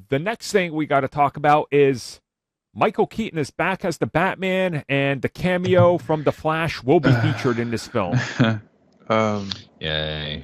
the next thing we got to talk about is Michael Keaton is back as the Batman, and the cameo from The Flash will be featured in this film. um, Yay.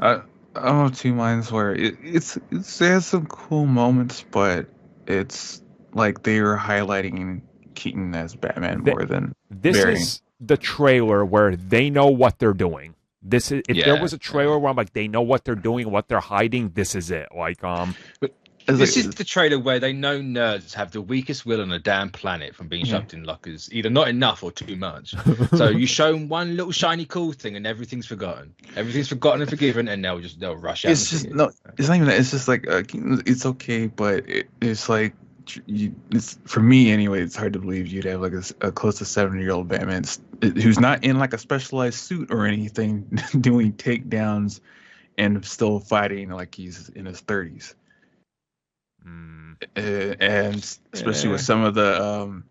I'm of two minds where it has some cool moments, but it's like they were highlighting Keaton as Batman more than this Barry. is the trailer where they know what they're doing. This is if there was a trailer where I'm like they know what they're doing, what they're hiding. This is it. Like But this is the trailer where they know nerds have the weakest will on a damn planet from being shoved in lockers, either not enough or too much. So you show them one little shiny cool thing, and everything's forgotten. Everything's forgotten and forgiven, and they'll rush out. It's just no. It's not even that. It's just like it's okay, but it's like it's for me anyway. It's hard to believe you'd have like a close to 70-year-old Batman who's not in like a specialized suit or anything, doing takedowns and still fighting like he's in his 30s. And especially with some of the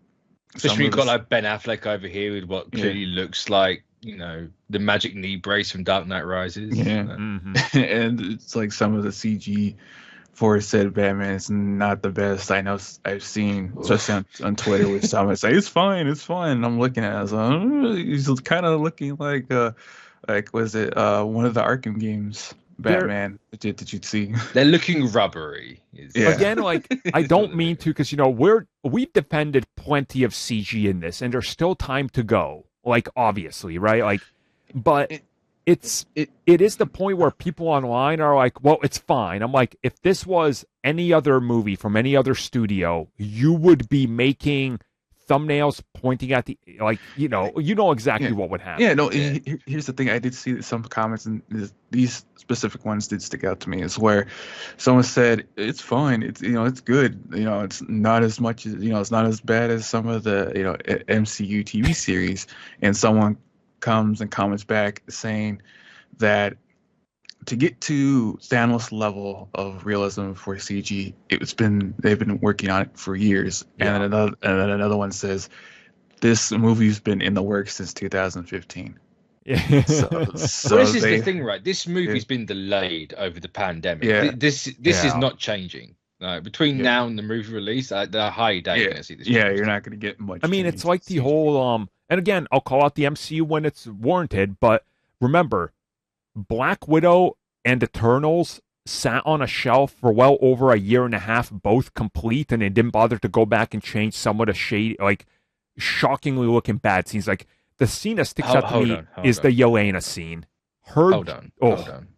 especially you've got like Ben Affleck over here with what clearly looks like, you know, the magic knee brace from Dark Knight Rises. And it's like some of the CG for said Batman is not the best. I know I've seen, especially on Twitter, with someone say it's fine. And I'm looking at it, I was like, he's kind of looking like was it one of the Arkham games Batman? Did you see? They're looking rubbery. Again, like I don't mean to, because you know we've defended plenty of CG in this, and there's still time to go. Like obviously, right? Like, but it is the point where people online are like, well, it's fine. I'm like, if this was any other movie from any other studio, you would be making thumbnails pointing at the, like, you know exactly what would happen. Here's the thing. I did see some comments, and these specific ones did stick out to me, is where someone said it's fine, it's it's good, it's not as much as it's not as bad as some of the MCU TV series, and someone comes and comments back saying that to get to Thanos level of realism for CG, they've been working on it for years. And then another one says this movie's been in the works since 2015. So this is the thing, right? This movie's been delayed over the pandemic. This is not changing. Between now and the movie release, the high day you're gonna see this. You're not gonna get much. I mean, it's like the whole and again, I'll call out the MCU when it's warranted, but remember, Black Widow and Eternals sat on a shelf for well over a year and a half, both complete, and they didn't bother to go back and change some of the shade, like shockingly looking bad scenes. Like the scene that sticks out to me is the Yelena scene. Hold on now.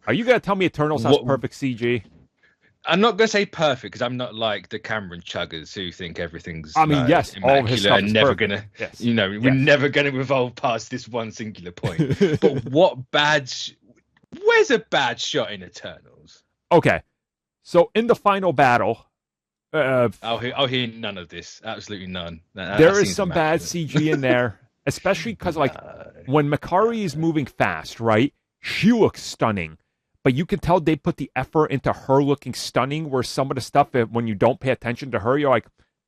Are you gonna tell me Eternals has perfect CG? I'm not gonna say perfect, because I'm not like the Cameron chuggers who think everything's. I mean, yes, all of his stuff is never perfect. gonna. We're never gonna evolve past this one singular point. But where's a bad shot in Eternals? Okay, so in the final battle, I'll hear none of this. Absolutely none. There is some bad CG in there, especially because like when Makari is moving fast, right? She looks stunning. But you can tell they put the effort into her looking stunning, where some of the stuff, when you don't pay attention to her, you're like,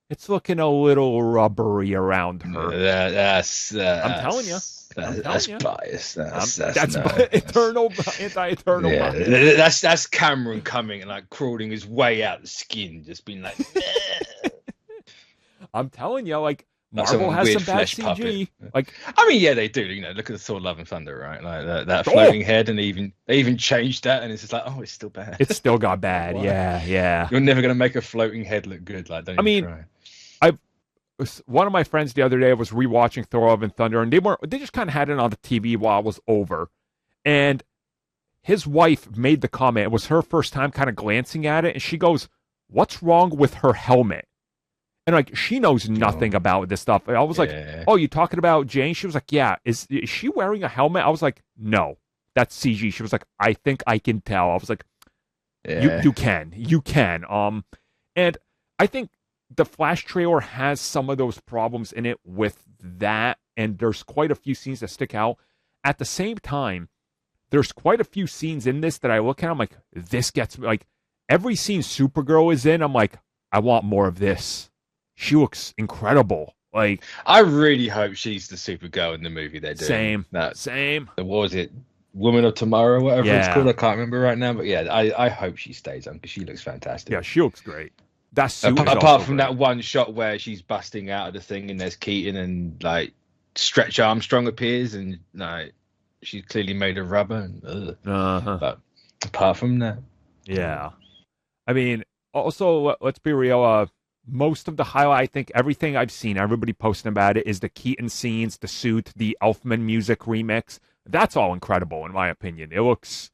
it's looking a little rubbery around her. I'm telling you. That's biased. That's anti-eternal. Yeah, that's Cameron coming and like crawling his way out the skin, just being like. I'm telling you, like. Marvel has some bad CG. Puppet. Like, I mean, they do. Look at the Thor: Love and Thunder, right? Like that floating head, and they even changed that, and it's just like, oh, it's still bad. It's still got bad. Yeah. You're never gonna make a floating head look good. Like, don't even try. One of my friends the other day was rewatching Thor: Love and Thunder, and they just kind of had it on the TV while it was over, and his wife made the comment. It was her first time kind of glancing at it, and she goes, "What's wrong with her helmet?" And like she knows nothing about this stuff. I was like, "Oh, you talking about Jane?" She was like, "Yeah." Is she wearing a helmet? I was like, "No, that's CG." She was like, "I think I can tell." I was like, "You can." And I think the Flash trailer has some of those problems in it with that, and there's quite a few scenes that stick out. At the same time, there's quite a few scenes in this that I look at. I'm like, this gets me. Like every scene Supergirl is in, I'm like, I want more of this. She looks incredible. Like I really hope she's the Supergirl in the movie they're doing. Same. What was it? Woman of Tomorrow, whatever it's Yeah. called. I can't remember right now, but yeah, I hope she stays on because she looks fantastic. Yeah, she looks great. That suit is Apart also from great. that one shot where she's busting out of the thing and there's Keaton and like Stretch Armstrong appears and like she's clearly made of rubber. And, Uh-huh. But apart from that, Yeah. I mean, also, let's be real. Most of the highlight, I think everything I've seen, everybody posting about it, is the Keaton scenes, the suit, the Elfman music remix. That's all incredible, in my opinion. It looks...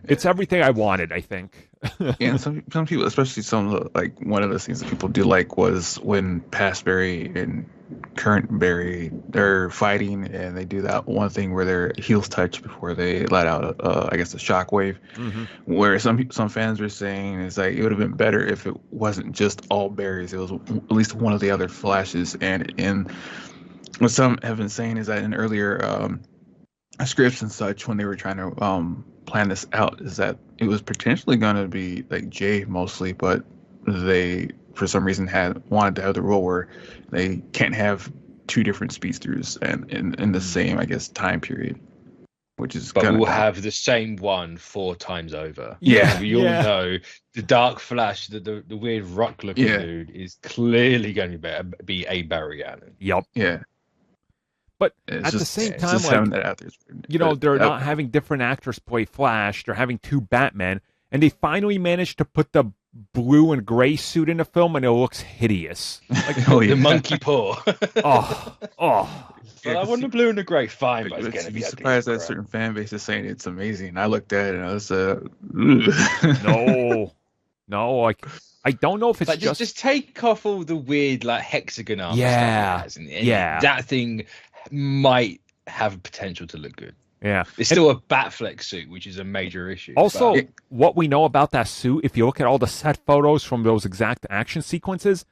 It's everything I wanted, I think. Yeah, and some people, especially some of the, like one of the things that people do like was when past Barry and current Barry they're fighting and they do that one thing where their heels touch before they let out I guess a shockwave. Mm-hmm. Where some fans were saying is like it would have been better if it wasn't just all Barrys. It was at least one of the other Flashes. And what some have been saying is that in earlier scripts and such when they were trying to plan this out is that it was potentially going to be like Jay mostly, but they for some reason had wanted to have the rule where they can't have two different speedsters and in the same I guess time period, which is but kind of we'll have the same one 4 times over. Yeah. We all know the Dark Flash, the weird rock looking dude is clearly going to be a Barry Allen. Yep. Yeah. But It's at the just- same it's time, just like, having that out there. you know, they're But, not having different actors play Flash. They're having 2 Batmen. And they finally managed to put the blue and gray suit in the film, and it looks hideous. Like, oh yeah. The monkey paw. oh. Well, I want the blue and the grey, fine, but it's But going to you'd be be surprised that ugly. certain fan base is saying it's amazing. I looked at it and I was No, like, I don't know if it's Like, just take off all the weird, like, hexagon armor Yeah, stuff it has, and yeah. that thing might have potential to look good. yeah. It's still a Batfleck suit, which is a major issue. Also, but- what we know about that suit, if you look at all the set photos from those exact action sequences,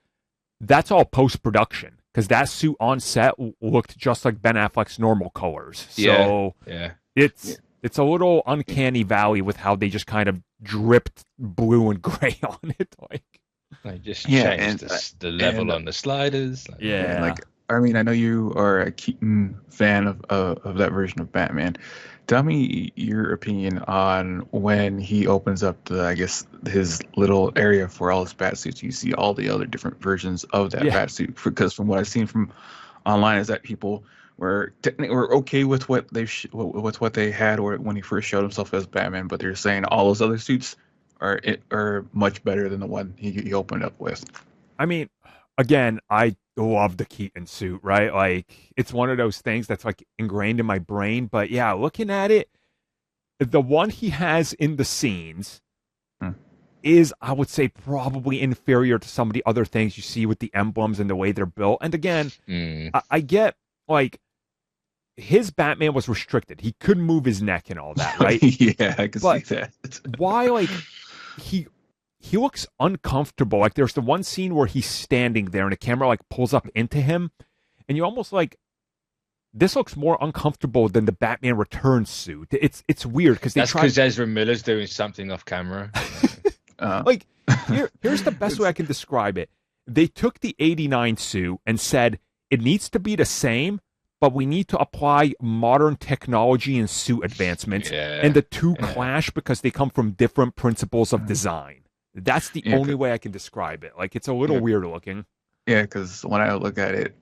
that's all post-production. Because that suit on set looked just like Ben Affleck's normal colors. So yeah. it's a little uncanny valley with how they just kind of dripped blue and gray on it. Like, They just Yeah, changed the level and- on the sliders. Like, yeah. like I mean I know you are a Keaton fan of that version of Batman. Tell me your opinion on when he opens up the I guess his little area for all his bat suits. You see all the other different versions of that bat suit because from what I've seen from online is that people were okay with what with what they had or when he first showed himself as Batman, but they're saying all those other suits are much better than the one he opened up with. I mean, again, I love the Keaton suit, right? Like, it's one of those things that's like ingrained in my brain. But yeah, looking at it, the one he has in the scenes is, I would say, probably inferior to some of the other things you see with the emblems and the way they're built. And again, I get, like, his Batman was restricted. He couldn't move his neck and all that, right? Yeah, I can But see that. why, like, he looks uncomfortable. Like, there's the one scene where he's standing there and the camera, like, pulls up into him. And you're almost like, this looks more uncomfortable than the Batman Returns suit. It's weird because that's because Ezra Miller's doing something off camera. Like, here's the best way I can describe it. They took the 89 suit and said, it needs to be the same, but we need to apply modern technology and suit advancements. And the two clash because they come from different principles of design. That's the only way I can describe it. Like, it's a little weird looking. Yeah, because when I look at it,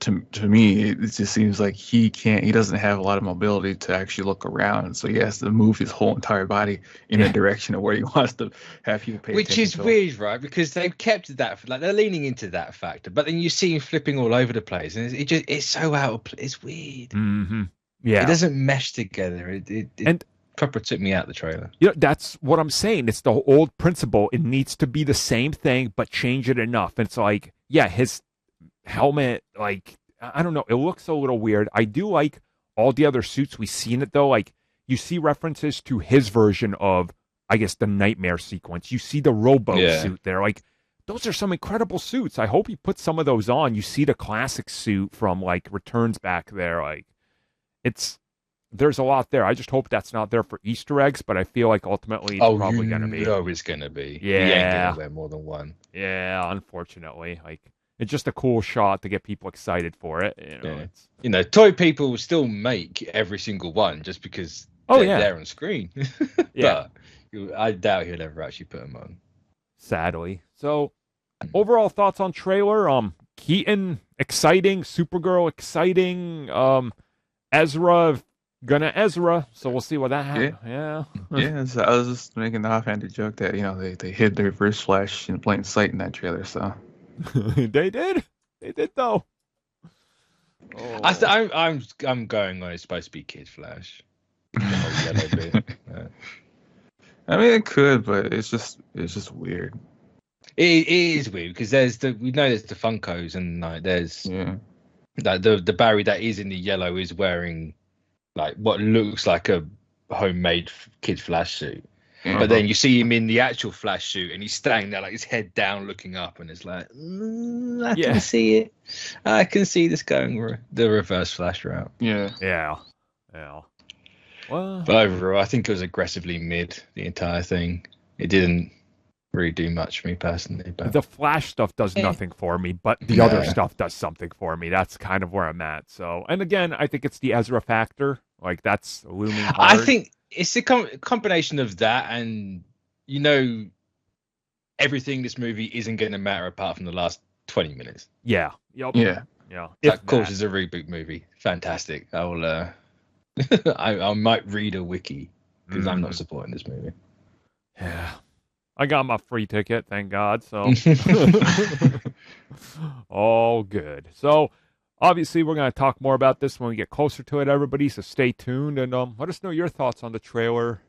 to me, it just seems like he doesn't have a lot of mobility to actually look around. So he has to move his whole entire body in a direction of where he wants to have people pay Which attention is weird, right? Because they've kept that, like, they're leaning into that factor. But then you see him flipping all over the place. And it's so out of place. It's weird. Mm-hmm. Yeah. It doesn't mesh together. It proper took me out the trailer. You know, that's what I'm saying. It's the old principle. It needs to be the same thing, but change it enough. It's like, yeah, his helmet, like, I don't know. It looks a little weird. I do like all the other suits. We've seen it, though. Like, you see references to his version of, I guess, the Nightmare sequence. You see the Robo suit there. Like, those are some incredible suits. I hope he puts some of those on. You see the classic suit from, like, Returns back there. Like, there's a lot there. I just hope that's not there for Easter eggs, but I feel like ultimately it's probably going to be. Oh, it's going to be. Yeah. He ain't going to wear more than one. Yeah, unfortunately. Like, It's just a cool shot to get people excited for it. Toy people will still make every single one just because they're there on screen. Yeah. But I doubt he'll ever actually put them on. Sadly. So, overall thoughts on trailer? Keaton, exciting. Supergirl, exciting. Ezra, Ezra. So we'll see what that happens. Yeah. So I was just making the offhanded joke that they hid the Reverse Flash in plain sight in that trailer. So they did though. Oh. I'm going on. It's supposed to be Kid Flash. The whole yellow bit. Yeah. I mean, it could, but it's just weird. It is weird because there's the Funkos and like there's like the Barry that is in the yellow is wearing like what looks like a homemade Kid Flash suit. But then you see him in the actual Flash suit and he's standing there like his head down looking up and it's like I can see it. I can see this going the Reverse Flash route. Yeah. Well, but overall I think it was aggressively mid, the entire thing. It didn't really do much for me personally. But the Flash stuff does nothing for me, but the other stuff does something for me. That's kind of where I'm at. So, and again, I think it's the Ezra factor. Like that's looming hard. I think it's a combination of that and everything in this movie isn't going to matter apart from the last 20 minutes. Yeah. Yep. Yeah. That, of course, is a reboot movie. Fantastic. I will. I might read a wiki because I'm not supporting this movie. Yeah. I got my free ticket, thank God. So all good. So obviously we're going to talk more about this when we get closer to it, everybody. So stay tuned and let us know your thoughts on the trailer